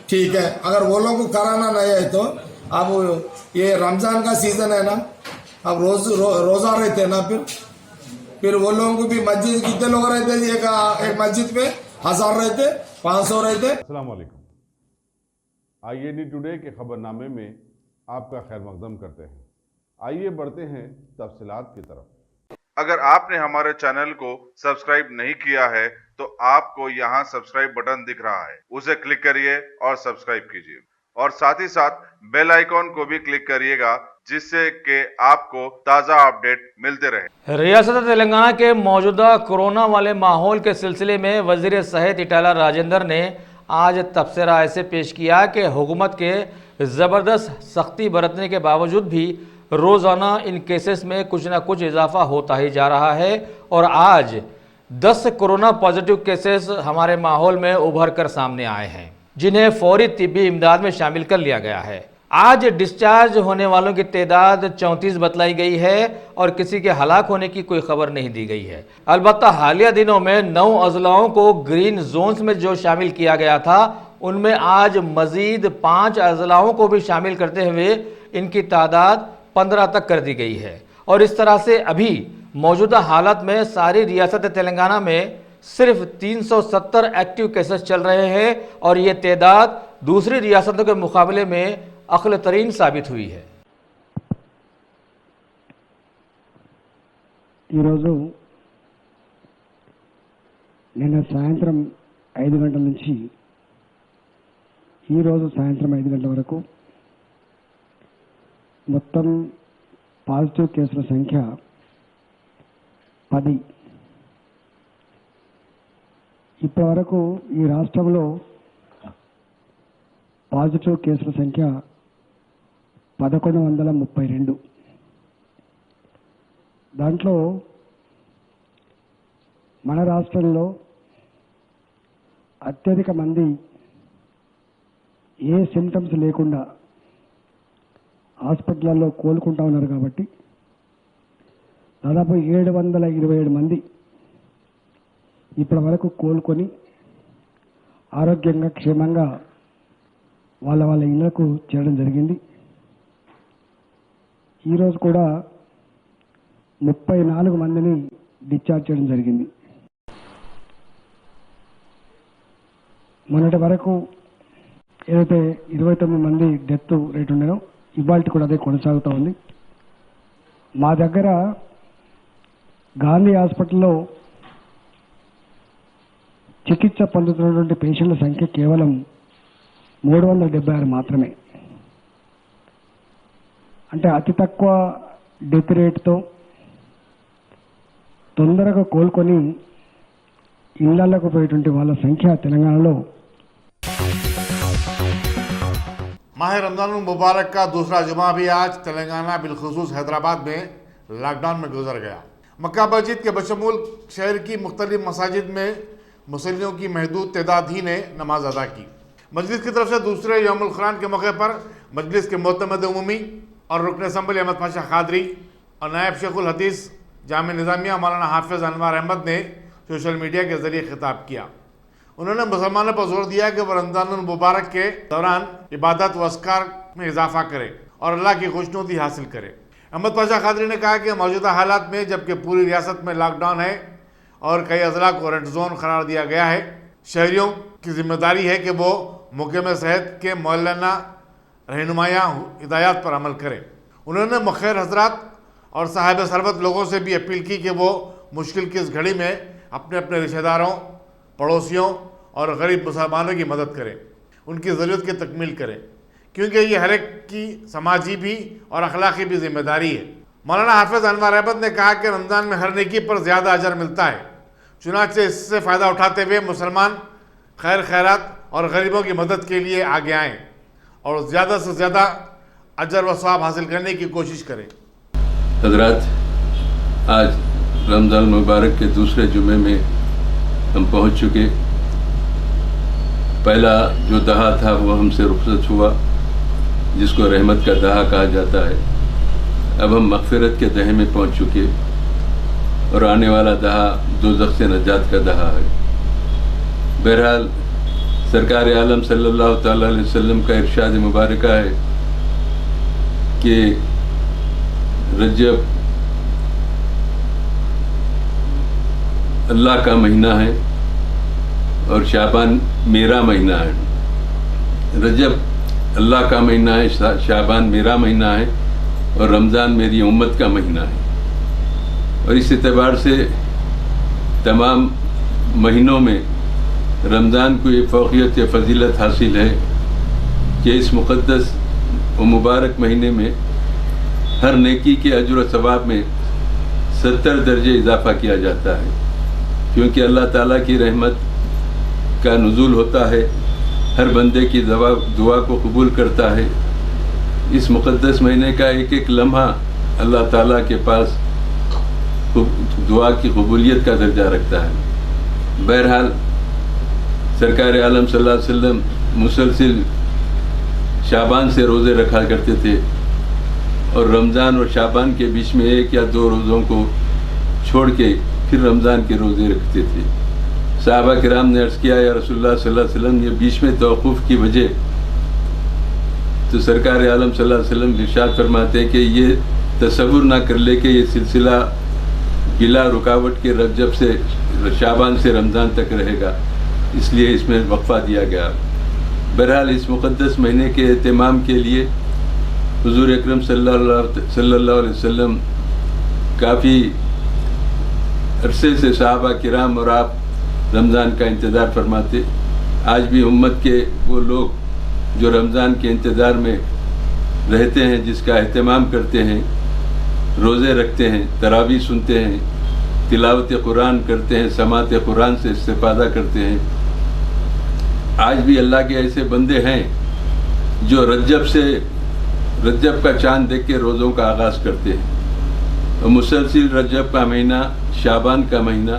ठीक है, अगर वो लोग को कराना नहीं है तो अब ये रमजान का सीजन है ना, अब रोजा रहते हैं ना, फिर वो लोगों को भी मस्जिद कितने लोग रहते हैं, एक मस्जिद पे 1000 रहते, 500 रहते। अस्सलाम वालेकुम। IAD टुडे के खबरनामे में आपका खैर मकदम करते हैं। आइए बढ़ते हैं तफसीलात की तरफ। अगर आपने हमारे चैनल को सब्सक्राइब नहीं किया है तो आपको यहाँ सब्सक्राइब बटन दिख रहा है, उसे क्लिक करिए और सब्सक्राइब कीजिए और साथ ही साथ बेल आइकॉन को भी क्लिक करिएगा जिससे कि आपको ताज़ा अपडेट मिलते रहे। रियासत तेलंगाना के मौजूदा कोरोना वाले माहौल के सिलसिले में वजीर सेहत इटाला राजेंद्र ने आज तबसरा ऐसे पेश किया कि हुकूमत के ज़बरदस्त सख्ती बरतने के बावजूद भी रोज़ाना इन केसेस में कुछ ना कुछ इजाफा होता ही जा रहा है और आज 10 कोरोना पॉजिटिव केसेस हमारे माहौल में उभर कर सामने आए हैं, जिन्हें फौरी तिब्बी इमदाद में शामिल कर लिया गया है। आज डिस्चार्ज होने वालों की तादाद 34 बतलाई गई है और किसी के हलाक होने की कोई खबर नहीं दी गई है। अलबत्ता हालिया दिनों में 9 अजलाओं को ग्रीन जोन्स में जो शामिल किया गया था, उनमें आज मजीद 5 अजलाओं को भी शामिल करते हुए इनकी तादाद 15 तक कर दी गई है और इस तरह से अभी मौजूदा हालत में सारी रियासत तेलंगाना में सिर्फ 370 एक्टिव केसेस चल रहे हैं और ये तादाद दूसरी रियासतों के मुकाबले में अक़ल तरीन साबित हुई है। నిన్న సాయంత్రం 5 గంటల నుంచి ఈరోజు సాయంత్రం 5 గంటల వరకు మొత్తం పాజిటివ్ కేసుల సంఖ్య 10. ఇప్పటి వరకు ఈ రాష్ట్రంలో పాజిటివ్ కేసుల సంఖ్య 1132. దాంట్లో మన రాష్ట్రంలో అత్యధిక మంది ఏ సింప్టమ్స్ లేకుండా హాస్పిటల్లో కోలుకుంటా ఉన్నారు కాబట్టి దాదాపు 727 మంది ఇప్పటి వరకు కోలుకొని ఆరోగ్యంగా క్షేమంగా వాళ్ళ ఇళ్లకు చేరడం జరిగింది. ఈరోజు కూడా 34 మందిని డిశ్చార్జ్ చేయడం జరిగింది. మొన్నటి వరకు ఏదైతే 29 మంది డెత్ రేట్ ఉండేనో ఇవాళ కూడా అదే కొనసాగుతూ ఉంది. మా దగ్గర గాంధీ హాస్పిటల్లో చికిత్స పొందుతున్నటువంటి పేషెంట్ల సంఖ్య కేవలం 376 మాత్రమే. అంటే అతి తక్కువ డెత్ రేట్తో తొందరగా కోలుకొని ఇళ్లకు పోయేటువంటి వాళ్ళ సంఖ్య తెలంగాణలో माह रमज़ान मुबारक का दूसरा जुमा भी आज तेलंगाना बिलखुसूस हैदराबाद में लॉकडाउन में गुजर गया। मक्का मस्जिद के बशमूल शहर की मुख्तलिफ मसाजिद में मुसल्लियों की महदूद तादाद ही ने नमाज अदा की। मजलिस की तरफ से दूसरे यौमुल क़ुरान के मौके पर मजलिस के मोतमद उमूमी और रुकन असम्बली अहमद पाशा कादरी और नायब शेखुल हदीस जामिया निज़ामिया मौलाना हाफिज़ अनवर अहमद ने सोशल मीडिया के ज़रिए खिताब किया। उन्होंने मुसलमानों पर जोर दिया कि वह रमज़ान मुबारक के दौरान इबादत व अस्कार में इजाफा करे और अल्लाह की खुशनुदी हासिल करे। अहमद पाशा कादरी ने कहा कि मौजूदा हालात में जबकि पूरी रियासत में लॉकडाउन है और कई अजला को रेड जोन करार दिया गया है, शहरियों की जिम्मेदारी है कि वो मुक़ीम सेहत के मौलाना रहनुमाया हिदायत पर अमल करें। उन्होंने मुखैर हजरात और साहिब सरबत लोगों से भी अपील की कि वो मुश्किल की इस घड़ी में अपने अपने रिश्तेदारों, पड़ोसियों और गरीब मुसलमानों की मदद करें, उनकी ज़रूरत की तकमील करें, क्योंकि ये हर एक की समाजी भी और अखलाक़ी भी जिम्मेदारी है। मौलाना हाफिज़ अनवर अहमद ने कहा कि रमज़ान में हर नेकी पर ज़्यादा अजर मिलता है, चुनांचे इससे फ़ायदा उठाते हुए मुसलमान खैर खैरात और गरीबों की मदद के लिए आगे आएँ और ज़्यादा से ज़्यादा अजर व सवाब हासिल करने की कोशिश करें। हज़रात, आज रमज़ान मुबारक के दूसरे जुमे में हम पहुंच चुके। पहला जो दहा था वो हमसे रुखसत हुआ, जिसको रहमत का दहा कहा जाता है। अब हम मग़फ़िरत के दहे में पहुंच चुके और आने वाला दहा दोज़ख से नजात का दहा है। बहरहाल सरकार आलम सल्लल्लाहु ताला अलैहि वसल्लम का इरशाद मुबारक है कि रजब अल्लाह का महीना है और शाबान मेरा महीना है। रजब अल्लाह का महीना है, शाबान मेरा महीना है और रमज़ान मेरी उम्मत का महीना है। और इस एतबार से तमाम महीनों में रमज़ान को ये फ़ौक़ियत या फ़जीलत हासिल है कि इस मुक़द्दस व मुबारक महीने में हर नेकी के अजर व सवाब में 70 दर्जे इजाफ़ा किया जाता है, क्योंकि अल्लाह ताला की रहमत का नुज़ूल होता है, हर बंदे की दुआ को कबूल करता है। इस मुक़द्दस महीने का एक एक लम्हा अल्लाह ताला के पास दुआ की कबूलियत का दर्जा रखता है। बहरहाल सरकार आलम सल्लल्लाहु अलैहि वसल्लम मुसलसिल शाबान से रोज़े रखा करते थे और रमज़ान और शाबान के बीच में 1 या 2 रोज़ों को छोड़ के फिर रमज़ान के रोज़े रखते थे। सहाबा किराम ने अर्ज़ किया, या रसूलुल्लाह सल्लल्लाहु अलैहि वसल्लम, ये बीच में तौक़ुफ़ की वजह? तो सरकार आलम सल्लल्लाहु अलैहि वसल्लम इरशाद फरमाते हैं कि ये तसव्वुर ना कर ले कि ये सिलसिला बिला रुकावट के रजब से शाबान से रमज़ान तक रहेगा, इसलिए इसमें वक्फ़ा दिया गया। बहरहाल इस मुक़द्दस महीने के एहतमाम के लिए हुज़ूर अकरम सल्लल्लाहु अलैहि वसल्लम काफ़ी अरसे से सहाबा किराम और आप रमज़ान का इंतज़ार फरमाते। आज भी उम्मत के वो लोग जो रमज़ान के इंतज़ार में रहते हैं, जिसका एहतमाम करते हैं, रोज़े रखते हैं, तरावी सुनते हैं, तिलावत कुरान करते हैं, समात कुरान से इस्तिफ़ादा करते हैं। आज भी अल्लाह के ऐसे बंदे हैं जो रजब का चाँद देख के रोज़ों का आगाज़ करते हैं और मुसलसिल रजब का महीना, शाबान का महीना,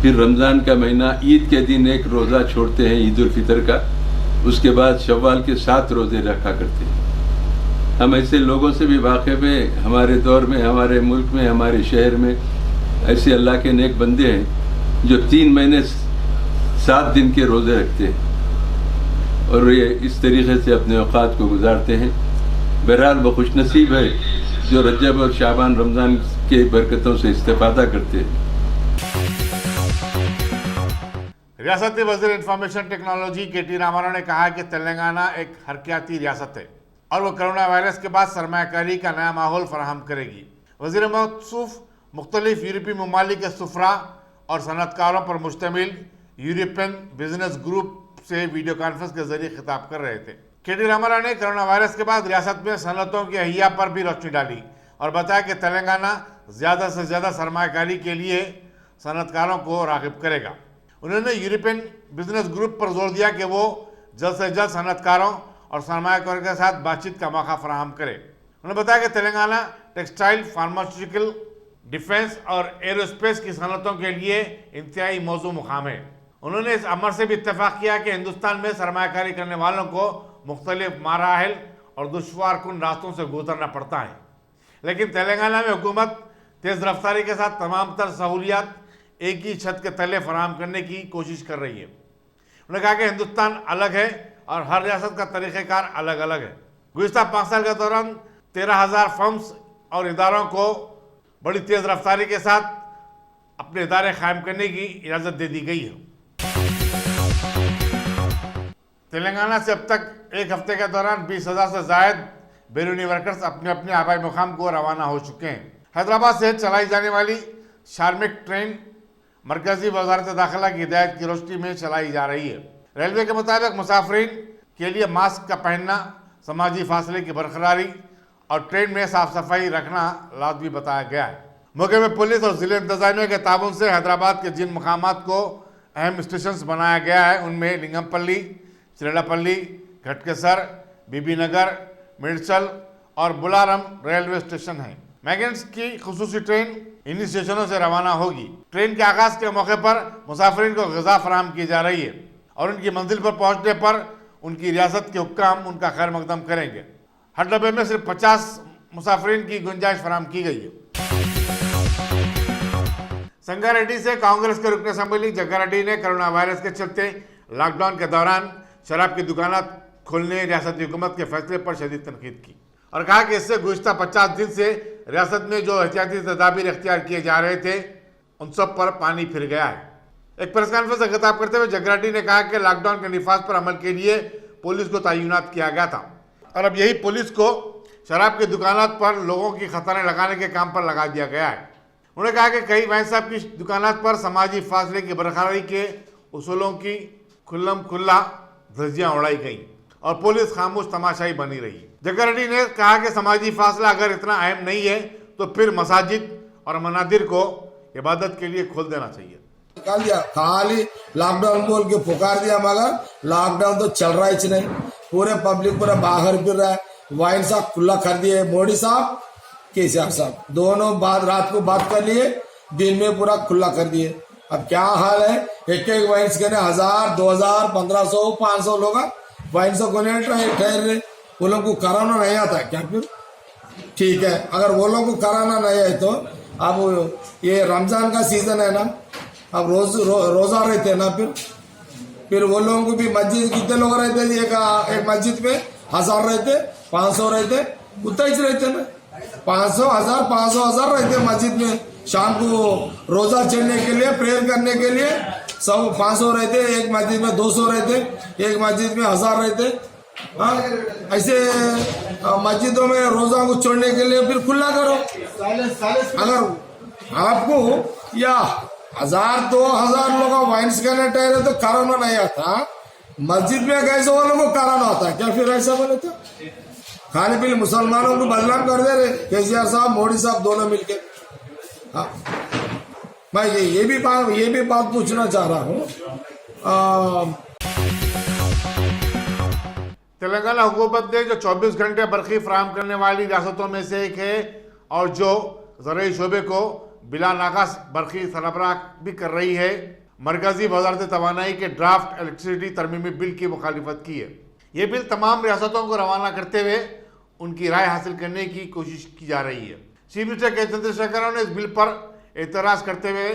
फिर रमज़ान का महीना, ईद के दिन एक रोज़ा छोड़ते हैं, ईद उल फितर का, उसके बाद शव्वाल के 7 रोज़े रखा करते हैं। हम ऐसे लोगों से भी वाक़िफ़ हैं। हमारे दौर में, हमारे मुल्क में, हमारे शहर में ऐसे अल्लाह के नेक बंदे हैं जो 3 महीने 7 दिन के रोज़े रखते हैं और ये इस तरीक़े से अपने औक़ात को गुजारते हैं। बहरहाल वो खुशनसीब है जो रजब और शाबान रमज़ान के बरकतों से इस्तिफ़ादा करते हैं। रियासती वज़ीर इंफॉर्मेशन टेक्नोलॉजी के.टी. रामाराव ने कहा कि तेलंगाना एक हरकियाती रियासत है और वो कोरोना वायरस के बाद सरमायाकारी का नया माहौल फराहम करेगी। वज़ीर मौसूफ मुख्तलिफ यूरोपीय ममालिक के सुफरा और सनतकारों पर मुश्तमिल यूरोपियन बिजनेस ग्रुप से वीडियो कॉन्फ्रेंस के जरिए खिताब कर रहे थे। के.टी. रामाराव ने कोरोना वायरस के बाद रियासत में सनतों की अहिया पर भी रोशनी डाली और बताया कि तेलंगाना ज़्यादा से ज़्यादा सरमायाकारी के लिए सनतकारों को राग़िब करेगा। उन्होंने यूरोपियन बिजनेस ग्रुप पर जोर दिया कि वो जल्द से जल्द सनतकारों और सरमायाकारों के साथ बातचीत का मौका फराहम करे। उन्होंने बताया कि तेलंगाना टेक्सटाइल, फार्मास्यूटिकल, डिफेंस और एरोस्पेस की सनतों के लिए इंतहाई मौजू मुकाम है। उन्होंने इस अमर से भी इत्तेफाक किया कि हिंदुस्तान में सरमायाकारी करने वालों को मुख्तलिफ मराहिल और दुश्वार कुन रास्तों से गुजरना पड़ता है, लेकिन तेलंगाना में हुकूमत तेज़ रफ्तारी के साथ तमाम तर सहूलियात एक ही छत के तले फराहम करने की कोशिश कर रही है। उन्होंने कहा कि हिंदुस्तान अलग है और हर रियासत का तरीक़ेकार अलग अलग है। गुज़िश्ता 5 साल के दौरान 13,000 फर्म्स और इदारों को बड़ी तेज़ रफ्तारी के साथ अपने इदारे कायम करने की इजाज़त दे दी गई है। तेलंगाना से अब तक एक हफ्ते के दौरान 20,000 से ज़ायद बैरूनी वर्कर्स अपने अपने आबाई मुकाम को रवाना हो चुके हैं। हैदराबाद से चलाई जाने वाली शारमिक ट्रेन मरकजी वजारत दाखिला की हिदायत की रोशनी में चलाई जा रही है। रेलवे के मुताबिक मुसाफिरीन के लिए मास्क का पहनना, समाजी फासले की बरकरारी और ट्रेन में साफ सफाई रखना लाजमी बताया गया है। मौके में पुलिस और जिले इंतजामिया के ताबन से हैदराबाद के जिन मकामात को अहम स्टेशन बनाया गया है उनमें लिंगमपल्ली, चिरड़ापल्ली, घटकेसर, बीबी नगर, मिर्चल और बुलारम रेलवे स्टेशन है। मैगेंट्स की खुसूसी ट्रेन इन्हीं स्टेशनों से रवाना होगी। ट्रेन के आगाज के मौके पर मुसाफिरीन को ग़िज़ा फराहम की जा रही है और उनकी मंजिल पर पहुंचने पर उनकी रियासत के हुक्काम उनका खैर मकदम करेंगे। हर डब्बे में सिर्फ 50 मुसाफिरीन की गुंजाइश फराहम की गई है। संगारेड्डी से कांग्रेस के रुकन असेंबली जग्गारेड्डी ने कोरोना वायरस के चलते लॉकडाउन के दौरान शराब की दुकानें खोलने रियासती हुकूमत के फैसले पर शदीद तनकीद की और कहा कि इससे गुज़िश्ता 50 दिन से रियासत में जो एहतियाती तदाबीर इख्तियार किए जा रहे थे उन सब पर पानी फिर गया है। एक प्रेस कॉन्फ्रेंस से खिताब करते हुए जगराटी ने कहा कि लॉकडाउन के निफाज पर अमल के लिए पुलिस को तैनात किया गया था और अब यही पुलिस को शराब की दुकानों पर लोगों की खतरें लगाने के काम पर लगा दिया गया है। उन्होंने कहा कि कई वाइन साहब की दुकानों पर समाजी फासले की बरकरारी के उसूलों की खुल्लम खुल्ला धज्जियां उड़ाई गई और पुलिस खामोश तमाशाई बनी रही। जगराटी ने कहा कि समाजी फासला अगर इतना अहम नहीं है तो फिर मसाजिद और मनादिर को इबादत के लिए खोल देना चाहिए। निकाल दिया, खाली लॉकडाउन बोल के पुकार दिया, मगर लॉकडाउन तो चल रहा ही नहीं। पूरे पब्लिक पूरा बाहर फिर रहा है। वाइन साहब खुला कर दिए, मोदी साहब केसीआर साहब दोनों बात रात को बात कर लिए, दिन में पूरा खुला कर दिए। अब क्या हाल है, एक एक वाइन्स के 1000, 2000, 1500, 500 लोग वाइन से कोने ठहर रहे। वो लोग को कराना नहीं आता क्या? फिर ठीक है, अगर वो लोग को कराना नहीं है तो अब ये रमजान का सीजन है ना, अब रोजा रहते ना, फिर वो लोगों को भी मस्जिद कितने लोग रहते, एक मस्जिद में 1000 रहते, 500 रहते, उतना ही रहते ना, 500 1000 500 1000 रहते मस्जिद में। शाम को रोजा चढ़ने के लिए, प्रेयर करने के लिए सब 500 रहते, एक मस्जिद में 200 रहते, एक मस्जिद में 1000 रहते। हाँ, ऐसे मस्जिदों में रोजा को छोड़ने के लिए फिर खुला करो। अगर आपको या 1000 2000 लोग वाइन्स करने ठहरे तो कराना नहीं आता, मस्जिद में कैसे वो लोगों को कराना आता है क्या? फिर ऐसा बोले तो खाली पीले मुसलमानों को बदनाम कर दे रहे केसीआर साहब, मोदी साहब दोनों मिलके। हाँ, मैं ये भी बात पूछना चाह रहा हूँ। तेलंगाना हुकूमत ने जो 24 घंटे बरखी फराहम करने वाली रियासतों में से एक है और जो ज़राई शोबे को बिला नाकास बरखी सरबराह भी कर रही है, मरकजी वजारत तवानाई के ड्राफ्ट इलेक्ट्रिसिटी तरमीमी बिल की मुखालिफत की है। ये बिल तमाम रियासतों को रवाना करते हुए उनकी राय हासिल करने की कोशिश की जा रही है। चीफ मिनिस्टर के चंद्रशेखर ने इस बिल पर एतराज़ करते हुए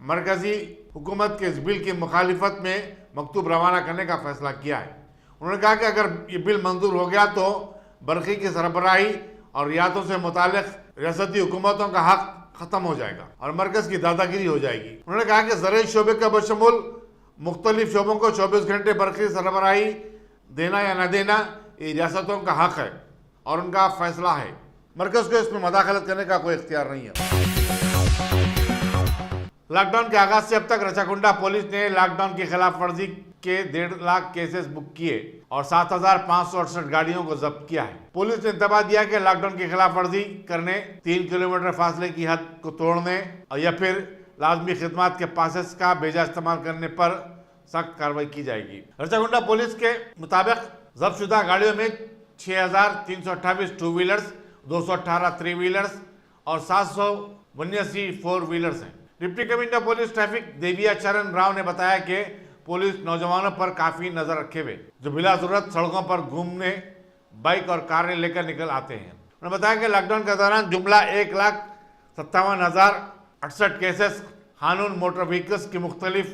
मरकजी हुकूमत के इस बिल की मुखालिफत में मकतूब रवाना करने का फैसला किया है। उन्होंने कहा कि अगर ये बिल मंजूर हो गया तो बरखी की सरबराही और रियासतों से मुताल्लिक रियासती हुकूमतों का हक खत्म हो जाएगा और मरकज की दादागिरी हो जाएगी। उन्होंने कहा कि ज़राई शोबे का बशमूल मुख्तलिफ शोबों को 24 घंटे बरखी सरबराही देना या न देना ये रियासतों का हक है और उनका फैसला है। मरकज को इसमें मदाखलत करने का कोई इख्तियार नहीं है। लॉकडाउन के आगाज से अब तक रचाकुंडा पुलिस ने लॉकडाउन की खिलाफ वर्जी के 1.5 लाख केसेस बुक किए और 7568 गाड़ियों को जब्त किया है। पुलिस ने इंतबाह दिया कि लॉकडाउन की खिलाफ वर्जी करने, 3 किलोमीटर फासले की हद को तोड़ने और या फिर लाजमी खिदमात के पासेस का बेजा इस्तेमाल करने पर सख्त कार्रवाई की जाएगी। रचाकुंडा पुलिस के मुताबिक जब्तशुदा गाड़ियों में 6328 टू व्हीलर्स, 218 थ्री व्हीलर्स और 782 फोर व्हीलर्स हैं। डिप्टी कमिश्नर पुलिस ट्रैफिक देविया चरण राव ने बताया कि पुलिस नौजवानों पर काफी नजर रखे हुए जो बिला जरूरत सड़कों पर घूमने बाइक और कारें लेकर निकल आते हैं। उन्होंने बताया कि लॉकडाउन के दौरान जुमला 1,57,068 केसेस कानून मोटर व्हीकल्स की मुख्तलिफ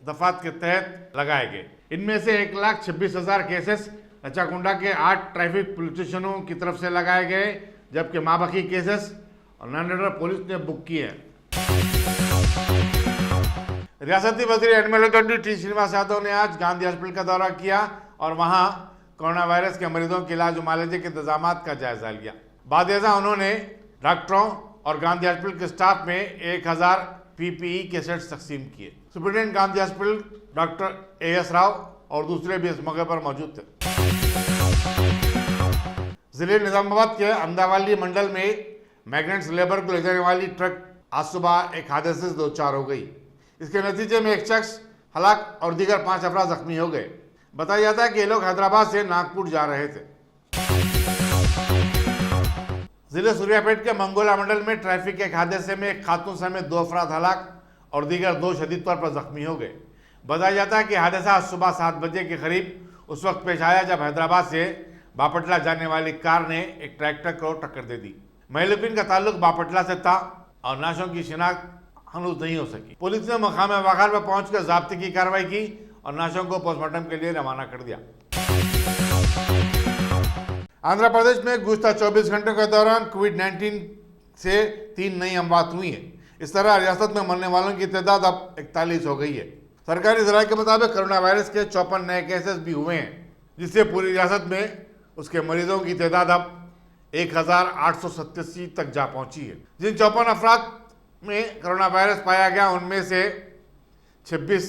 दफात के तहत लगाए गए। इनमें से 1,26,000 केसेस रचाकुंडा के 8 ट्रैफिक पुलिस स्टेशनों की तरफ से लगाए गए, जबकि माबाकी केसेस और नॉन पुलिस ने बुक किए हैं। रियासती वजीर एडमिनिस्ट्रेशन टी श्रीनिवास यादव ने आज गांधी हॉस्पिटल का दौरा किया और वहां कोरोना वायरस के मरीजों के इलाज और मुआवजे के इंतजाम का जायजा लिया। बाद उन्होंने डॉक्टरों और गांधी हॉस्पिटल के स्टाफ में 1000 PPE के सेट्स तकसीम किए। Superintendent Gandhi hospital doctor AS Rao और दूसरे भी इस मौके पर मौजूद थे। जिले निजामाबाद के अंदावाली मंडल में माइग्रेंट्स लेबर को ले जाने वाली ट्रक आज सुबह एक हादसे से दो चार हो गई। इसके नतीजे में एक शख्स हलाक और दीगर 5 अफराद जख्मी हो गए। बताया जाता है कि ये लोग हैदराबाद से नागपुर जा रहे थे। जिले सूर्यापेट के मंगोला मंडल में ट्रैफिक के एक हादसे में एक खातून समेत 2 अफराद हलाक और दीगर 2 शदीद तौर पर जख्मी हो गए। बताया जाता है कि हादसा आज सुबह 7 बजे के करीब उस वक्त पेश आया जब हैदराबाद से बापटला जाने वाली कार ने एक ट्रैक्टर को टक्कर दे दी। महिलुपिन का ताल्लुक बापटला से था और नाशों की शिनाख्त हनूज नहीं हो सकी। पुलिस ने मकाम वाक़ा पर पहुंचकर ज़ाब्ते की कार्रवाई की और नाशों को पोस्टमार्टम के लिए रवाना कर दिया। आंध्र प्रदेश में गुज़श्ता 24 घंटों के दौरान कोविड-19 से 3 नई अमवात हुई हैं। इस तरह रियासत में मरने वालों की तादाद अब 41 हो गई है। सरकारी ज़राए के मुताबिक कोरोना वायरस के 54 नए केसेस भी हुए हैं, जिससे पूरी रियासत में उसके मरीजों की तादाद अब 1887 तक जा पहुंची है। जिन 54 अफराद में कोरोना वायरस पाया गया उनमें से 26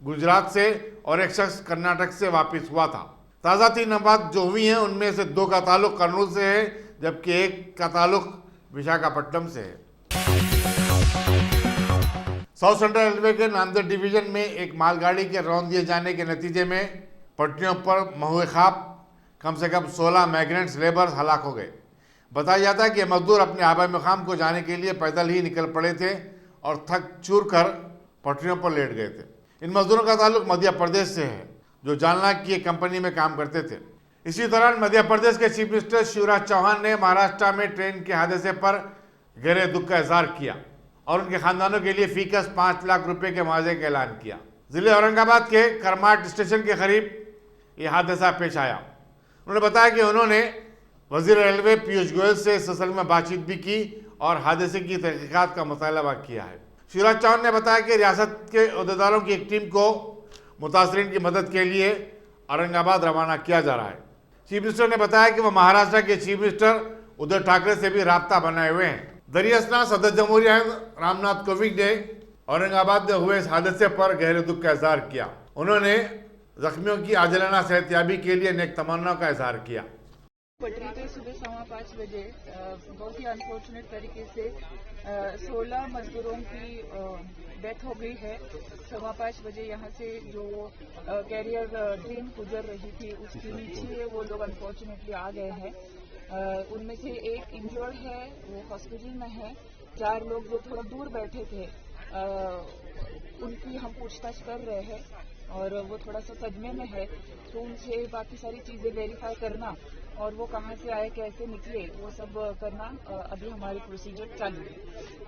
गुजरात से और एक शख्स कर्नाटक से वापस हुआ था। ताज़ा 3 अमवात जो हुई हैं उनमें से 2 का ताल्लुक कर्नूल से है, जबकि 1 का ताल्लुक विशाखापट्टनम से है। साउथ सेंट्रल रेलवे के नांदेड़ डिवीजन में एक मालगाड़ी के रौंद दिए जाने के नतीजे में पटरियों पर महुए खाब कम से कम 16 माइग्रेंट्स लेबर्स हलाक हो गए। बताया जाता है कि मजदूर अपने आबा मुकाम को जाने के लिए पैदल ही निकल पड़े थे और थक चूर कर पटरियों पर लेट गए थे। इन मजदूरों का ताल्लुक मध्य प्रदेश से है, जो जालना की एक कंपनी में काम करते थे। इसी दौरान मध्य प्रदेश के चीफ मिनिस्टर शिवराज चौहान ने महाराष्ट्र में ट्रेन के हादसे पर गहरे दुख का इजहार किया और उनके खानदानों के लिए फीकस 5 लाख रुपए के मुआवजे का ऐलान किया। जिले औरंगाबाद के करमाट स्टेशन के करीब यह हादसा पेश आया। उन्होंने बताया कि उन्होंने वजीर रेलवे पीयूष गोयल से इस सिलसिले में बातचीत भी की और हादसे की तहकीकात का मुतालबा किया है। शिवराज चौहान ने बताया कि रियासत के अहदेदारों की एक टीम को मुतासरीन की मदद के लिए औरंगाबाद रवाना किया जा रहा है। चीफ मिनिस्टर ने बताया कि वह महाराष्ट्र के चीफ मिनिस्टर उद्धव ठाकरे से भी राब्ता बनाए हुए हैं। दरियासना सदर जमहूरिया रामनाथ कोविंद ने औरंगाबाद में हुए इस हादसे पर गहरे दुख का इजहार किया। उन्होंने जख्मियों की आजिलाना सेहतयाबी के लिए नेक तमन्नाओं का इजहार किया। पटरी पे सुबह 5:15 बजे बहुत ही अनफॉर्चुनेट तरीके से 16 मजदूरों की डेथ हो गई है। 5:15 बजे यहाँ से जो कैरियर ट्रेन गुजर रही थी उसके नीचे वो लोग अनफॉर्चुनेटली आ गए हैं। उनमें से एक इंजर्ड है, वो हॉस्पिटल में है। 4 लोग जो थोड़ा दूर बैठे थे उनकी हम पूछताछ कर रहे हैं और वो थोड़ा सा सदमे में है, तो उनसे बाकी सारी चीज़ें वेरीफाई करना और वो कहाँ से आए, कैसे निकले, वो सब करना अभी हमारी प्रोसीजर चालू है।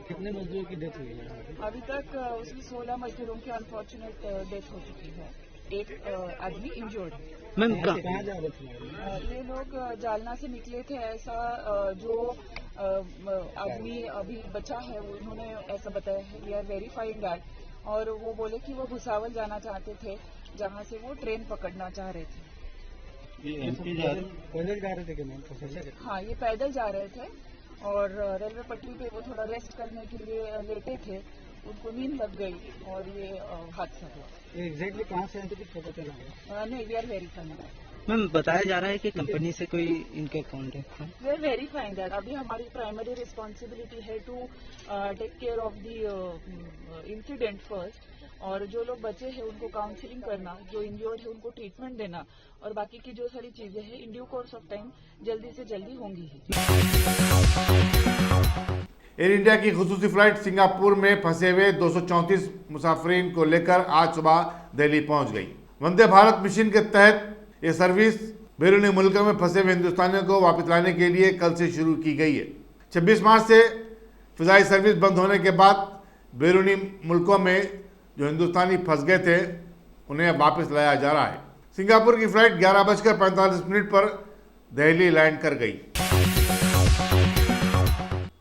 कितने मजदूरों की डेथ हुई है? अभी तक उसमें 16 मजदूरों की अनफॉर्चुनेट डेथ हो चुकी है। एक आदमी इंजर्ड है। मैम कहाँ जा रहे थे? ये लोग जालना से निकले थे। ऐसा जो आदमी अभी बचा है उन्होंने ऐसा बताया है। We are verifying that. और वो बोले कि वो भुसावल जाना चाहते थे, जहाँ से वो ट्रेन पकड़ना चाह रहे थे। पैदल जा रहे थे क्या मैम? हाँ, ये पैदल जा रहे थे और रेलवे पटरी पे वो थोड़ा रेस्ट करने के लिए लेटे थे, उनको नींद लग गई और ये हादसा हुआ। एग्जैक्टली कहाँ से कुछ पता चला? नहीं, we are verifying that. Ma'am बताया जा रहा है कि कंपनी से कोई इनके कॉन्टेक्ट है? We are verifying that. अभी हमारी प्राइमरी रिस्पॉन्सिबिलिटी है to take care of the incident first, और जो लोग बचे हैं उनको काउंसलिंग करना, जो इंजर्ड है उनको ट्रीटमेंट देना, और बाकी की जो सारी चीजें हैं in due course of time जल्दी से जल्दी होंगी ही। एयर इंडिया की खुसूसी फ्लाइट सिंगापुर में फंसे हुए 234 मुसाफिरीन को लेकर आज सुबह दिल्ली पहुंच गई। वंदे भारत मिशन के तहत ये सर्विस बैरूनी मुल्कों में फंसे हुए हिंदुस्तानियों को वापस लाने के लिए कल से शुरू की गई है। 26 मार्च से फिजाई सर्विस बंद होने के बाद बैरूनी मुल्कों में जो हिंदुस्तानी फंस गए थे उन्हें वापस लाया जा रहा है। सिंगापुर की फ्लाइट 11:45 पर दिल्ली लैंड कर गई।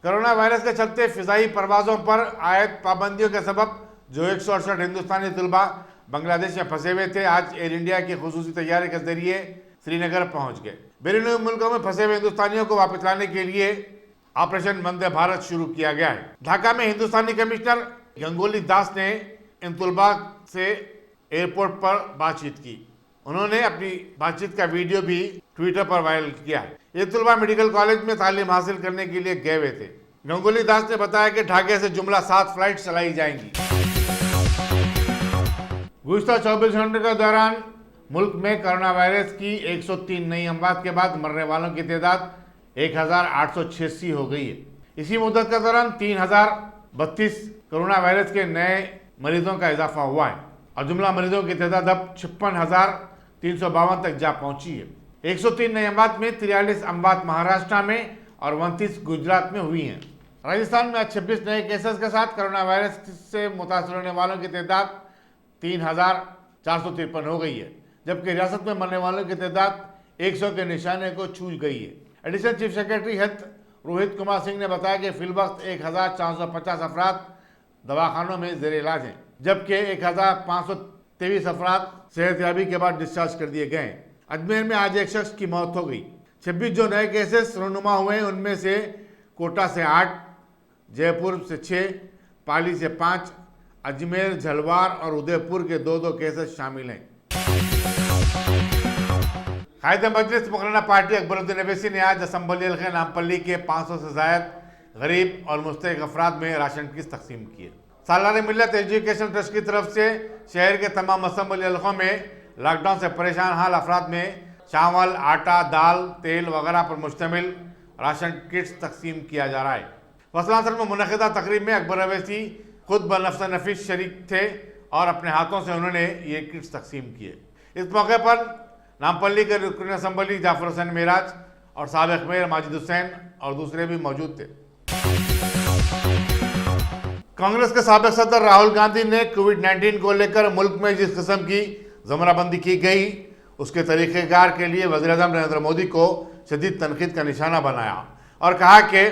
कोरोना वायरस के चलते फिजाई परवाजों पर आयत पाबंदियों के सबब जो 168 हिंदुस्तानी तलबा बांग्लादेश में फंसे हुए थे आज एयर इंडिया की खुसूसी तैयारी के जरिए श्रीनगर पहुंच गए। बैरूनी मुल्कों में फंसे हुए हिंदुस्तानियों को वापस लाने के लिए ऑपरेशन वंदे भारत शुरू किया गया है। ढाका में हिंदुस्तानी कमिश्नर गंगोली दास ने इन तलबा से एयरपोर्ट पर बातचीत की। उन्होंने अपनी बातचीत का वीडियो भी ट्विटर पर वायरल किया है। ये तलबा मेडिकल कॉलेज में तालीम हासिल करने के लिए गए हुए थे। गंगोली दास ने बताया कि ढाके से जुमला 7 फ्लाइट चलाई जाएंगी। गुज़श्ता 24 घंटे के दौरान मुल्क में कोरोना वायरस की 103 नई अमवात के बाद मरने वालों की तादाद 1886 हो गई है। इसी मुद्दत के दौरान 3032 कोरोना वायरस के नए मरीजों का इजाफा हुआ है और जुमला मरीजों की तादाद अब 56,352 तक जा पहुंची है। 103 नई अमवात में 43 अमवात महाराष्ट्र में और 29 गुजरात में हुई हैं। राजस्थान में 26 नए केसेस के साथ कोरोना वायरस से मुतासर होने वालों की तादाद 453 हो गई है, जबकि रियासत में मरने वालों की तादाद 100 के निशाने को छू गई है। Additional chief secretary health Rohit Kumar Singh ने बताया कि फिलवक्त 1450 अफराद दवाखानों में जेर इलाज हैं, जबकि 1523 अफराद सेहतयाबी के बाद डिस्चार्ज कर दिए गए। अजमेर में आज एक शख्स की मौत हो गई। 26 जो नए केसेस रोनुमा हुए उनमें से कोटा से 8, जयपुर से 6, पाली से 5, अजमेर, झलवार और उदयपुर के 2-2 केसेस शामिल हैं। कायद मजलिस मुकर्रना पार्टी अकबरुद्दीन अवैसी ने आज असम्बली हल्के नामपल्ली के 500 से जायद गरीब और मुस्तहिक अफराद में राशन किट तकसीम किए। सालाना मिल्लत एजुकेशन ट्रस्ट की तरफ से शहर के तमाम असम्बली हल्कों में लॉकडाउन से परेशान हाल अफराद में चावल, आटा, दाल, तेल वगैरह पर मुश्तमिल राशन किट्स तकसीम किया जा रहा है। फसलांसर में मुनक़िदा तकरीब में अकबर अवैसी खुद बनफ्स नफीस शरीक थे और अपने हाथों से उन्होंने ये किट्स तकसीम किए। इस मौके पर नामपल्ली के रुकन असम्बली जाफर हुसैन मेराज और साबिक़ मेयर माजिद हुसैन और दूसरे भी मौजूद थे। कांग्रेस के साबिक़ सदर राहुल गांधी ने कोविड-19 को लेकर मुल्क में जिस किस्म की ज़मराबंदी की गई उसके तरीक़ेकार के लिए वज़ीर-ए-आज़म नरेंद्र मोदी को शदीद तनक़ीद का निशाना बनाया और कहा कि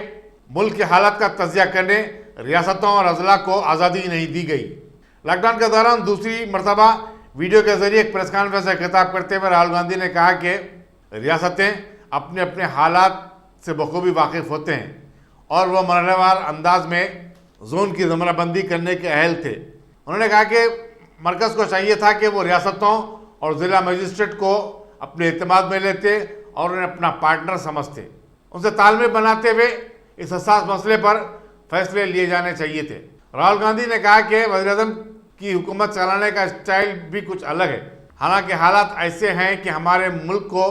मुल्क की हालत का तज़िया करने रियासतों और अज़ला को आज़ादी नहीं दी गई। लॉकडाउन के दौरान दूसरी मरतबा वीडियो के जरिए एक प्रेस कॉन्फ्रेंस से खिताब करते हुए राहुल गांधी ने कहा कि रियासतें अपने अपने हालात से बखूबी वाकिफ़ होते हैं और वह मरहलेवार अंदाज में जोन की ज़मराबंदी करने के अहल थे। उन्होंने कहा कि मरकज़ को चाहिए था कि वो रियासतों और ज़िला मजिस्ट्रेट को अपने एतमाद में लेते और उन्हें अपना पार्टनर समझते, उनसे तालमेल बनाते हुए इस हसास मसले पर फैसले लिए जाने चाहिए थे। राहुल गांधी ने कहा कि वज़ीर-ए-आज़म की हुकूमत चलाने का स्टाइल भी कुछ अलग है। हालांकि हालात ऐसे हैं कि हमारे मुल्क को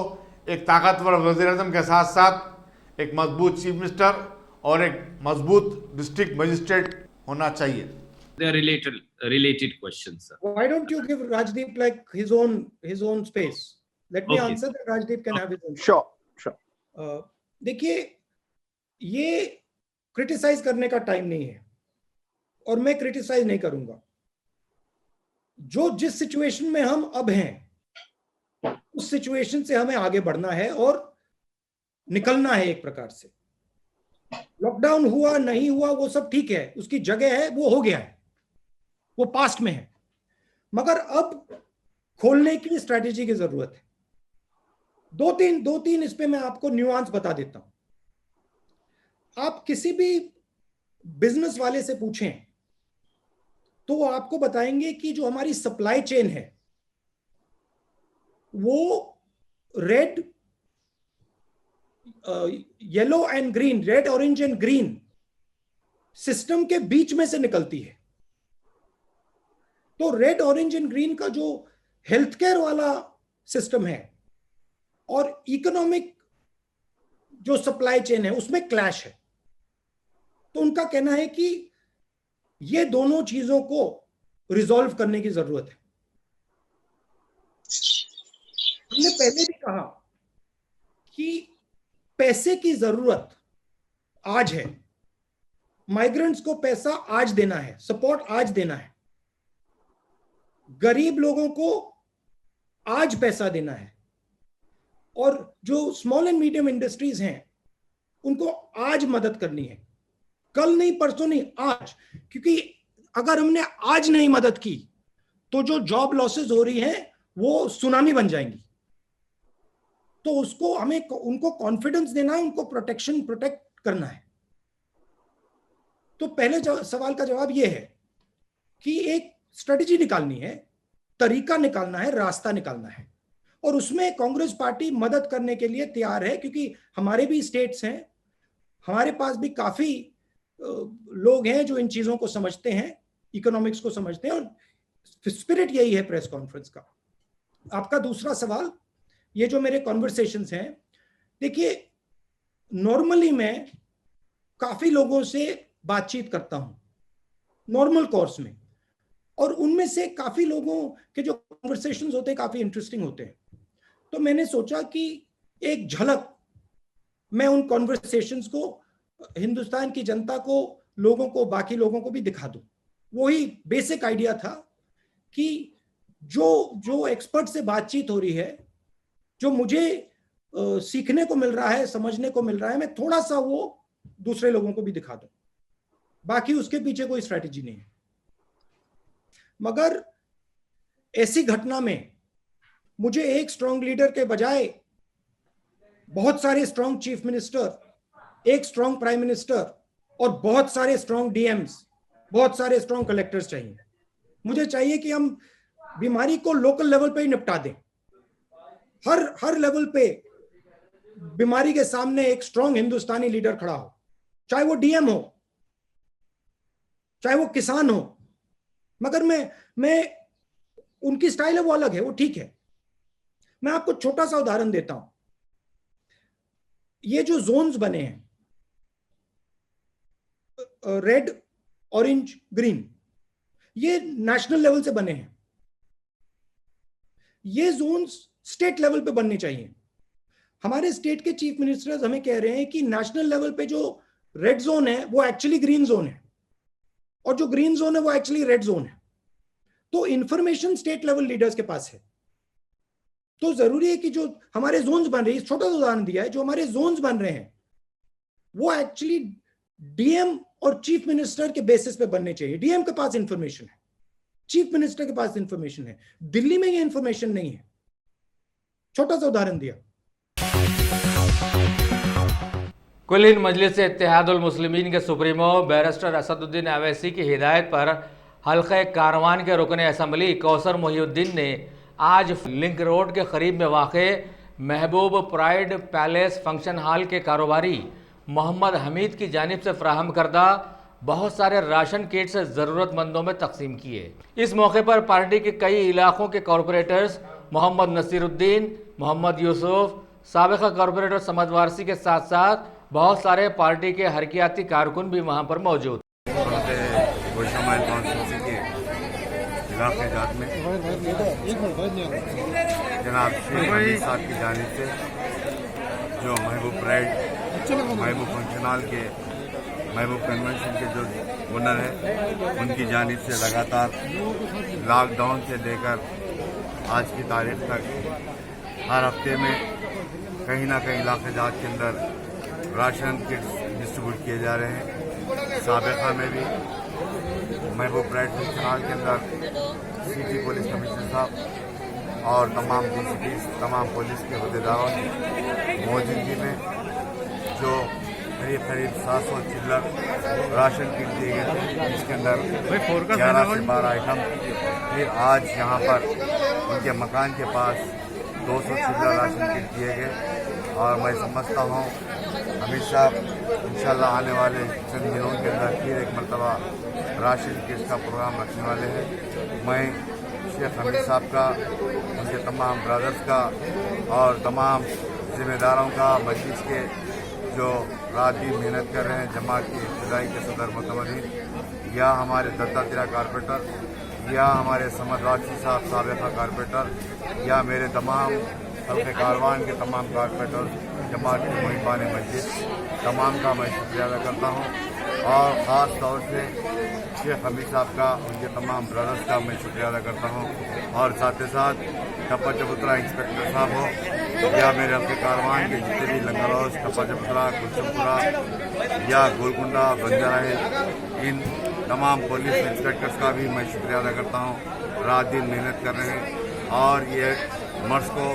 एक ताकतवर वज़ीर-ए-आज़म के साथ साथ एक मजबूत चीफ मिनिस्टर और एक मजबूत डिस्ट्रिक्ट मजिस्ट्रेट होना चाहिए। They are related questions, sir. Why don't you give Rajdeep like his own space? Let me answer that. Rajdeep can have his own. Sure. देखिए, ये क्रिटिसाइज करने का टाइम नहीं है और मैं क्रिटिसाइज नहीं करूंगा। जो जिस सिचुएशन में हम अब हैं उस सिचुएशन से हमें आगे बढ़ना है और निकलना है। एक प्रकार से लॉकडाउन हुआ नहीं हुआ वो सब ठीक है, उसकी जगह है, वो हो गया है, वो पास्ट में है, मगर अब खोलने की स्ट्रेटेजी की जरूरत है। दो तीन इस पे मैं आपको न्यूआंस बता देता हूं। आप किसी भी बिजनेस वाले से पूछें तो वो आपको बताएंगे कि जो हमारी सप्लाई चेन है वो red, yellow and green, red, orange and green system के बीच में से निकलती है। तो रेड, ऑरेंज एंड ग्रीन का जो हेल्थ केयर वाला सिस्टम है और इकोनॉमिक जो सप्लाई चेन है उसमें क्लैश है। तो उनका कहना है कि ये दोनों चीजों को रिजॉल्व करने की जरूरत है। हमने पहले भी कहा कि पैसे की जरूरत आज है, माइग्रेंट्स को पैसा आज देना है, सपोर्ट आज देना है, गरीब लोगों को आज पैसा देना है, और जो स्मॉल एंड मीडियम इंडस्ट्रीज हैं उनको आज मदद करनी है, कल नहीं, परसों नहीं, आज। क्योंकि अगर हमने आज नहीं मदद की तो जो जॉब लॉसेस हो रही हैं वो सुनामी बन जाएंगी। तो उसको हमें उनको कॉन्फिडेंस देना है, उनको प्रोटेक्ट करना है। तो पहले सवाल का जवाब यह है कि एक स्ट्रेटेजी निकालनी है, तरीका निकालना है, रास्ता निकालना है, और उसमें कांग्रेस पार्टी मदद करने के लिए तैयार है। क्योंकि हमारे भी स्टेट्स हैं, हमारे पास भी काफी लोग हैं जो इन चीजों को समझते हैं, इकोनॉमिक्स को समझते हैं, और स्पिरिट यही है प्रेस कॉन्फ्रेंस का। आपका दूसरा सवाल, ये जो मेरे कॉन्वर्सेशंस हैं, देखिए नॉर्मली मैं काफी लोगों से बातचीत करता हूं नॉर्मल कोर्स में, और उनमें से काफी लोगों के जो कॉन्वर्सेशंस होते हैं काफी इंटरेस्टिंग होते हैं। तो मैंने सोचा कि एक झलक मैं उन कॉन्वर्सेशंस को हिंदुस्तान की जनता को, लोगों को, बाकी लोगों को भी दिखा दूं। वही बेसिक आइडिया था कि जो एक्सपर्ट से बातचीत हो रही है, जो मुझे सीखने को मिल रहा है, समझने को मिल रहा है, मैं थोड़ा सा वो दूसरे लोगों को भी दिखा दूं। बाकी उसके पीछे कोई स्ट्रैटेजी नहीं है। मगर ऐसी घटना में मुझे एक स्ट्रांग लीडर के बजाय बहुत सारे स्ट्रांग चीफ मिनिस्टर, एक स्ट्रांग प्राइम मिनिस्टर और बहुत सारे स्ट्रांग डीएम्स, बहुत सारे स्ट्रांग कलेक्टर्स चाहिए। मुझे चाहिए कि हम बीमारी को लोकल लेवल पे ही निपटा दें। हर लेवल पे बीमारी के सामने एक स्ट्रांग हिंदुस्तानी लीडर खड़ा हो, चाहे वो डीएम हो, चाहे वो किसान हो। मगर मैं उनकी स्टाइल है वो अलग है, वो ठीक है। मैं आपको छोटा सा उदाहरण देता हूं। ये जो जोन्स बने हैं, रेड, ऑरेंज, ग्रीन, ये नेशनल लेवल से बने हैं। ये जोन्स स्टेट लेवल पे बनने चाहिए। हमारे स्टेट के चीफ मिनिस्टर्स हमें कह रहे हैं कि नेशनल लेवल पे जो रेड जोन है वो एक्चुअली ग्रीन जोन है, और जो ग्रीन जोन है वो एक्चुअली रेड जोन है। तो इंफॉर्मेशन स्टेट लेवल लीडर्स के पास है। तो जरूरी है कि जो हमारे जोन्स बन रहे हैं, छोटा सा उदाहरण दिया है, जो हमारे जोन्स बन रहे हैं वो एक्चुअली डीएम और चीफ मिनिस्टर के बेसिस पे बनने चाहिए। डीएम के पास इंफॉर्मेशन है, चीफ मिनिस्टर के पास इंफॉर्मेशन है, दिल्ली में ये इंफॉर्मेशन नहीं है। छोटा सा उदाहरण दिया। कुलीन मजलिस इत्तेहादुल मुस्लिमीन के सुप्रीमो बैरिस्टर असदुद्दीन अवैसी की हिदायत पर हल्के कारवान के रुकन असम्बली कौसर मोहिउद्दीन ने आज लिंक रोड के करीब में वाक़े महबूब प्राइड पैलेस फंक्शन हॉल के कारोबारी मोहम्मद हमीद की जानिब से फ्राहम करदा बहुत सारे राशन किट्स ज़रूरतमंदों में तकसीम किए। इस मौके पर पार्टी के कई इलाकों के कॉरपोरेटर्स मोहम्मद नसीरुद्दीन, मोहम्मद यूसुफ, साबिक़ा कॉरपोरेटर समद वारसी के साथ साथ बहुत सारे पार्टी के हरकियाती कारकुन भी वहाँ पर मौजूद। इलाके जात में जनाब शेख हमीद साहब की जानिब से जो महबूब प्राइड, महबूब फंक्शन हॉल के, महबूब कन्वेंशन के जो ओनर है, उनकी जानिब से लगातार लॉकडाउन से लेकर आज की तारीख तक हर हफ्ते में कहीं ना कहीं इलाके जात के अंदर राशन किट्स डिस्ट्रीब्यूट किए जा रहे हैं। साबिक़ा में भी महबूब प्राइड फंक्शन हॉल के अंदर सिटी पुलिस कमिश्नर साहब और तमाम डीसीपी, तमाम पुलिस के अहदेदारों की मौजूदगी में जो करीब 700 चिल्लर राशन किट दिए गए थे, जिसके अंदर 11 से 12 आइटम। फिर आज यहाँ पर उनके मकान के पास 200 चिल्लर राशन किट दिए गए। और मैं समझता हूँ अमित साहब इंशाल्लाह आने वाले चंद दिनों के अंदर फिर एक मरतबा राशन किट का प्रोग्राम रखने वाले हैं। मैं शेख हमीद साहब का, उनके तमाम ब्रदर्स का और तमाम जिम्मेदारों का, मजलिस के जो रात दिन मेहनत कर रहे हैं, जमात की इब्तदाई के सदर मुतमदीन, या हमारे दत्तात्रेय कारपोरेटर, या हमारे समद वारसी साहब साबिक़ा कारपोरेटर, या मेरे तमाम हल्के कारवान के तमाम कारपोरेटर, जमात के मुहिबान मस्जिद, तमाम का मैं शुक्रिया अदा करता हूँ। और ख़ास तौर से शेख हमीद साहब का, उनके तमाम ब्रदर्स का मैं शुक्रिया अदा करता हूँ। और साथ ही साथ टप्पा चबूतरा इंस्पेक्टर साहब हो, या मेरे हल्के कारवान के जितने भी लंगरौज, टप्पा चबूतरा, कुलचमपुरा या गोलकुंडा, बंजारा हिल, इन तमाम पुलिस इंस्पेक्टर्स का भी मैं शुक्रिया अदा करता हूँ। रात दिन मेहनत कर रहे हैं और ये मर्ज को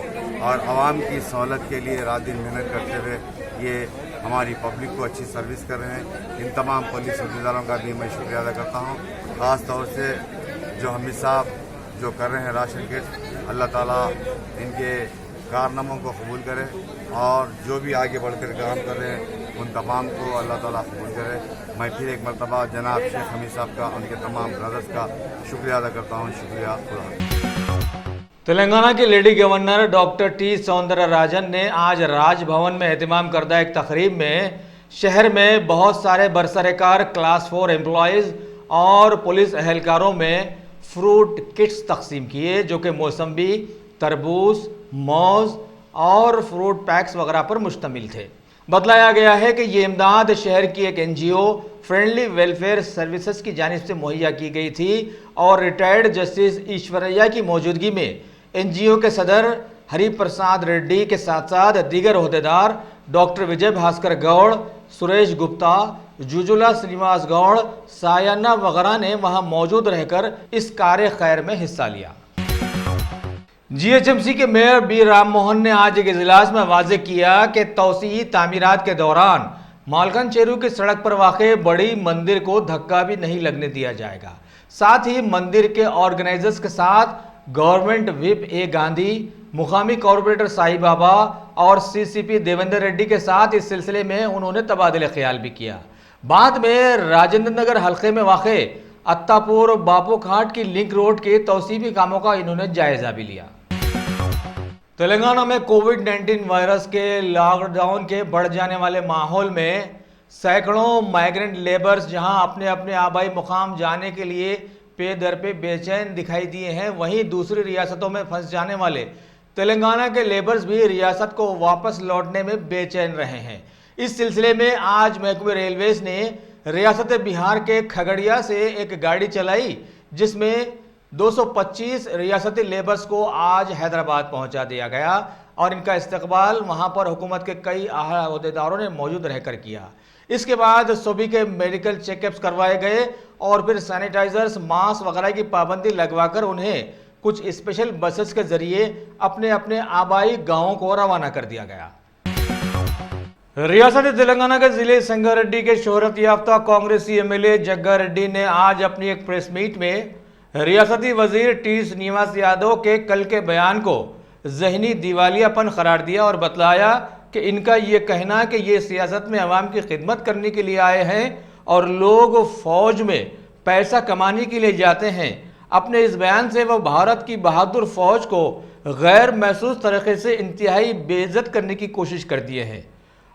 और आवाम की सहूलत के लिए रात दिन मेहनत करते हुए ये हमारी पब्लिक को अच्छी सर्विस कर रहे हैं। इन तमाम पुलिस अहदेदारों का भी मैं शुक्रिया अदा करता हूँ। ख़ास तौर से जो हमीद साहब जो कर रहे हैं राशन किट, अल्लाह ताला इनके कारनामों को कबूल करे और जो भी आगे बढ़कर काम कर रहे हैं उन तमाम को अल्लाह ताला कबूल करे। मैं फिर एक मरतबा जनाब शेख हमीद साहब का, उनके तमाम ब्रदर्स का शुक्रिया अदा करता हूँ। शुक्रिया। तेलंगाना के lady governor doctor T Soundararajan ने आज राजभवन में एहतमाम करदा एक तकरीब में शहर में बहुत सारे बरसरकार क्लास 4 एम्प्लॉयज़ और पुलिस एहलकारों में फ्रूट किट्स तकसीम किए, जो कि मौसम्बी, तरबूज, मौज और फ्रूट पैक्स वगैरह पर मुश्तमिल थे। बतलाया गया है कि ये इमदाद शहर की एक NGO फ्रेंडली वेलफेयर सर्विसेज की जानिब से मुहैया की गई थी और रिटायर्ड जस्टिस ईश्वरैया की मौजूदगी में NGO के सदर हरि प्रसाद रेड्डी के साथ साथ दीगर ओहदेदार डॉक्टर विजय भास्कर गौड़, सुरेश गुप्ता, जुजुला श्रीनिवास गौड़, सायाना वगैरह ने वहां मौजूद रहकर इस कार्य खैर में हिस्सा लिया। GHMC के मेयर बी राम मोहन ने आज एक इजलास में वाज़ेह किया कि तौसीई तामीरात के दौरान मालकन चेरू की सड़क पर वाक़े बड़ी मंदिर को धक्का भी नहीं लगने दिया जाएगा। साथ ही मंदिर के ऑर्गेनाइजर्स के साथ गवर्नमेंट व्हिप ए गांधी, मुकामी कॉर्पोरेटर साई बाबा और CCP देवेंद्र रेड्डी के साथ इस सिलसिले में उन्होंने तबादले ख्याल भी किया। बाद में राजेंद्र नगर हल्के में वाक़े अत्तापुर बापू घाट की लिंक रोड के तौसीबी कामों का इन्होंने जायजा भी लिया। तेलंगाना में कोविड-19 वायरस के लॉकडाउन के बढ़ जाने वाले माहौल में सैकड़ों माइग्रेंट लेबर्स जहां अपने अपने आबाई मुकाम जाने के लिए पे दर पे बेचैन दिखाई दिए हैं, वहीं दूसरी रियासतों में फंस जाने वाले तेलंगाना के लेबर्स भी रियासत को वापस लौटने में बेचैन रहे हैं। इस सिलसिले में आज महकमे रेलवेज ने रियासत बिहार के खगड़िया से एक गाड़ी चलाई जिसमें 225 रियासती लेबर्स को आज हैदराबाद पहुंचा दिया गया और इनका इस्तकबाल वहां पर हुकूमत के कई आला ओहदेदारों ने मौजूद रहकर किया। इसके बाद सभी के मेडिकल चेकअप्स करवाए गए और फिर सैनिटाइजर्स, मास्क वगैरह की पाबंदी लगवाकर उन्हें कुछ स्पेशल बसेस के जरिए अपने अपने आबाई गांवों को रवाना कर दिया गया। रियासत तेलंगाना के जिले संगारेड्डी के शोहरत याफ्ता कांग्रेसी MLA जग्गा रेड्डी ने आज अपनी एक प्रेस मीट में रियासती वजीर T श्रीनिवास यादव के कल के बयान को जहनी दिवालियापन करार दिया और बतलाया कि इनका ये कहना कि ये सियासत में अवाम की खिदमत करने के लिए आए हैं और लोग फौज में पैसा कमाने के लिए जाते हैं। अपने इस बयान से वह भारत की बहादुर फौज को गैर महसूस तरीके से इंतहाई बेइज्जत करने की कोशिश कर दिए हैं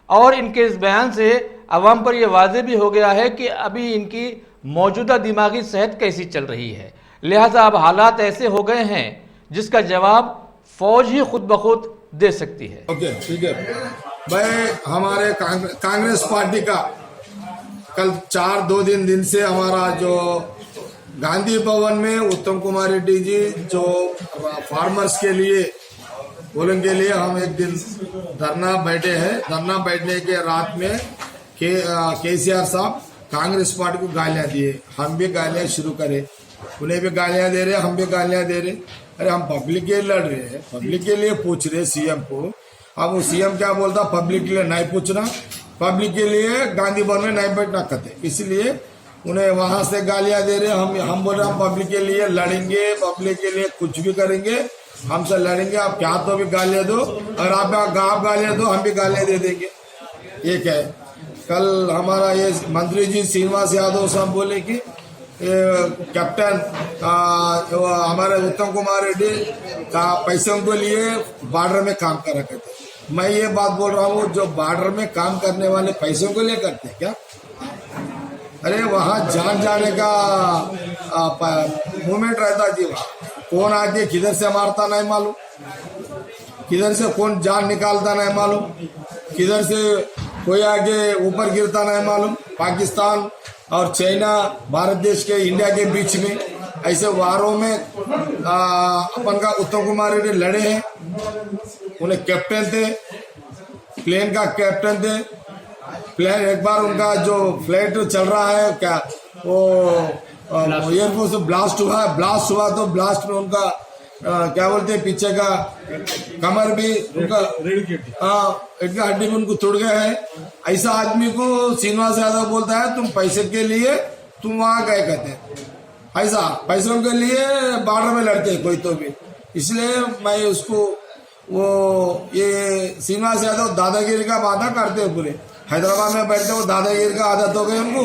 और इनके इस बयान से अवाम पर यह वाज़ेह भी हो गया है कि अभी इनकी मौजूदा दिमागी सेहत कैसी चल रही है। लिहाजा अब हालात ऐसे हो गए हैं जिसका जवाब फौज ही खुद ब खुद दे सकती है। ओके, ठीक है भाई। हमारे कांग्रेस पार्टी का कल 2 दिन से हमारा जो गांधी भवन में उत्तम कुमार रेड्डी जी जो फार्मर्स के लिए बोलने के लिए हम एक दिन धरना बैठे हैं। धरना बैठने के रात में केसीआर साहब कांग्रेस पार्टी को गालियां दिए। हम भी गालियां शुरू करें, उन्हें भी गालियां दे रहे, हम भी गालियां दे रहे। अरे हम पब्लिक के लिए लड़ रहे हैं, पब्लिक के लिए पूछ रहे सीएम को। अब वो सीएम क्या बोलता, पब्लिक के लिए नहीं पूछना, पब्लिक के लिए गांधी भवन में नहीं बैठना कहते, इसलिए उन्हें वहां से गालियां दे रहे। हम बोल रहे हम पब्लिक के लिए लड़ेंगे, पब्लिक के लिए कुछ भी करेंगे, हमसे लड़ेंगे। आप क्या तो भी गालियां दो और आप गालियां दो, हम भी गालियां दे देंगे। ये क्या है। कल हमारा ये मंत्री जी श्रीनिवास यादव साहब बोले कि कैप्टन हमारे उत्तम कुमार रेड्डी का पैसों के लिए बॉर्डर में काम करा करते। मैं ये बात बोल रहा हूँ, जो बॉर्डर में काम करने वाले पैसों के लिए करते हैं क्या? अरे वहाँ जान जाने का मूवमेंट रहता जी। वहाँ कौन आके किधर से मारता नहीं मालूम, किधर से कौन जान निकालता नहीं मालूम, किधर से कोई आगे ऊपर गिरता नहीं मालूम। पाकिस्तान और चाइना, भारत देश के इंडिया के बीच में ऐसे वारों में अपन का उत्तम कुमार रेड्डी लड़े हैं। उन्हें कैप्टन थे, प्लेन का कैप्टन थे। प्लेन एक बार उनका जो फ्लाइट चल रहा है क्या वो एयरफोर्स से ब्लास्ट हुआ तो ब्लास्ट में उनका क्या बोलते हैं पीछे का कमर भी उनका इनका हड्डी में उनको तोड़ गया है। ऐसा आदमी को श्रीनिवास यादव बोलता है तुम पैसे के लिए तुम वहां गए कहते हैं। ऐसा पैसों के लिए बॉर्डर में लड़ते हैं कोई तो भी। इसलिए मैं उसको वो ये श्रीनिवास यादव दादागिरी का वादा करते हैं पूरे हैदराबाद में बैठते, वो दादागिरी का आदत हो गई उनको,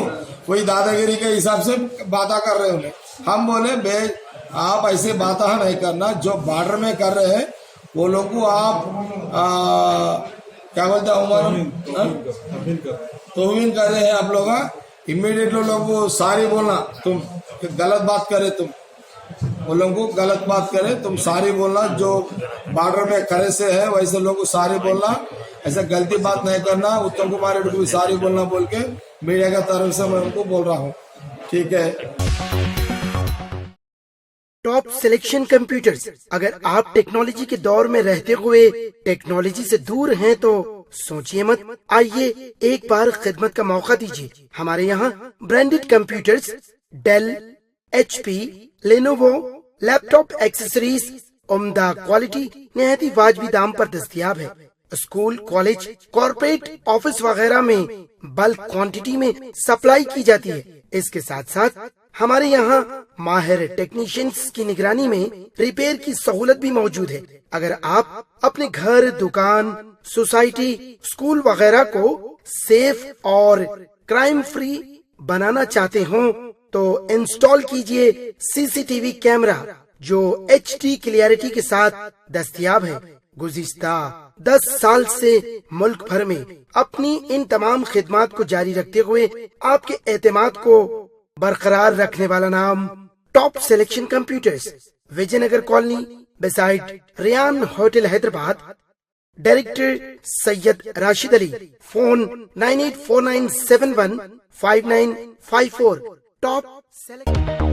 वही दादागिरी के हिसाब से बातें कर रहे उन्हें। हम बोले आप ऐसे बात नहीं करना, जो बॉर्डर में कर रहे हैं वो लोग को आप क्या बोलते तोहिन कर रहे हैं आप लोग। इमीडिएट लोग को सारी बोलना, तुम गलत बात करे तुम वो लोगों को गलत बात करे तुम सारी बोलना, जो बॉर्डर में खड़े से है वैसे लोगों को सारी बोलना, ऐसा गलती बात नहीं करना। उत्तम कुमार रेड्डी को भी सारी बोलना बोल के मीडिया का तरफ से मैं उनको बोल रहा हूँ। ठीक है। टॉप सिलेक्शन कंप्यूटर्स, अगर आप टेक्नोलॉजी के दौर में रहते हुए टेक्नोलॉजी से दूर हैं तो सोचिए मत, आइए एक बार खिदमत का मौका दीजिए। हमारे यहाँ branded computers Dell, HP, Lenovo, laptop accessories उम्दा क्वालिटी निहायत ही वाजबी दाम पर दस्तयाब है। स्कूल, कॉलेज, कॉर्पोरेट, ऑफिस वगैरह में बल्क क्वांटिटी में सप्लाई की जाती है। इसके साथ साथ हमारे यहाँ माहिर टेक्नीशियंस की निगरानी में रिपेयर की सहूलत भी मौजूद है। अगर आप अपने घर, दुकान, सोसाइटी, स्कूल वगैरह को सेफ और क्राइम फ्री बनाना चाहते हो तो इंस्टॉल कीजिए CCTV कैमरा जो HD क्लियरिटी के साथ दस्तयाब है। गुज़िश्ता 10 साल से मुल्क भर में अपनी इन तमाम खिदमात को जारी रखते हुए आपके एतमाद को बरकरार रखने वाला नाम top selection computers, Vijayanagar colony beside Riyan hotel Hyderabad. Director Syed Rashid Ali. Phone 9849715954। Top selection.